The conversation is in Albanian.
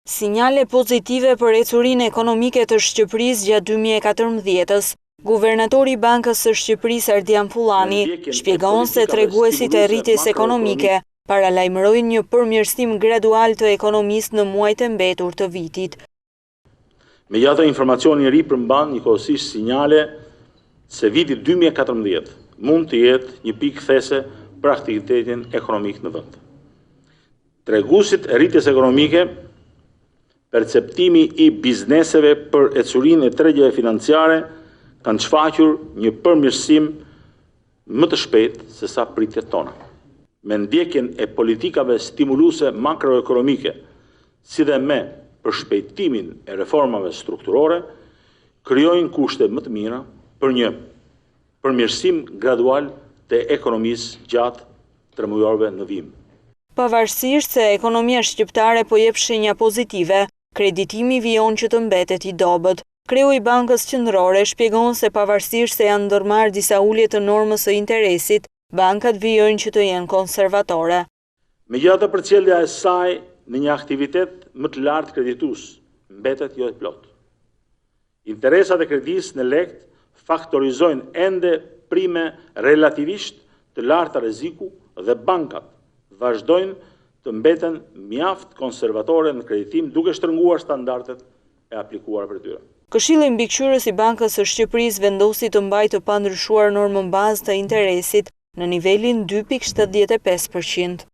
Sinjale pozitive për ecurinë ekonomike të Shqipërisë gjatë 2014-s. Guvernatori i Bankës së Shqipërisë Ardian Fullani shpjegon se treguesit e rritjes ekonomike paralajmërojnë një përmirësim gradual të ekonomisë në muajt e mbetur të vitit. Megjithatë, informacioni i ri përmban njëkohësisht sinjale se viti 2014 mund të jetë një pikë these për aktivitetin ekonomik në vend. Treguesit e rritjes ekonomike, perceptimi i bizneseve për ecurinë e tregeve financiare kanë shfaqur një përmirësim më të shpejtë se sa pritjet tona. Me ndjekjen e politikave stimuluese makroekonomike, si dhe me përshpejtimin e reformave strukturore, krijojnë kushte më të mira për një përmirësim gradual të ekonomisë gjatë 3 muajve në vim. Pavarësisht se ekonomia shqiptare po jep shenja pozitive, kreditimi vijon që të mbetet i dobët. Kreu i Bankës Qendrore shpjegon se pavarësisht se janë ndërmarrë disa ulje të normës së interesit, bankat vijojnë që të jenë konservatore. Megjithatë, përcjellja e saj në një aktivitet më të lartë kreditues mbetet jo e plot. Interesat e kredisë në lekt faktorizojnë ende prime relativisht të larta rreziku dhe bankat vazhdojnë të mbeten mjaft konservatore në kreditim duke shtrënguar standardet e aplikuara për tyre. Këshilli mbikëqyrës i Bankës së Shqipërisë vendosi të mbajë të pandryshuar normën bazë të interesit në nivelin 2.75%.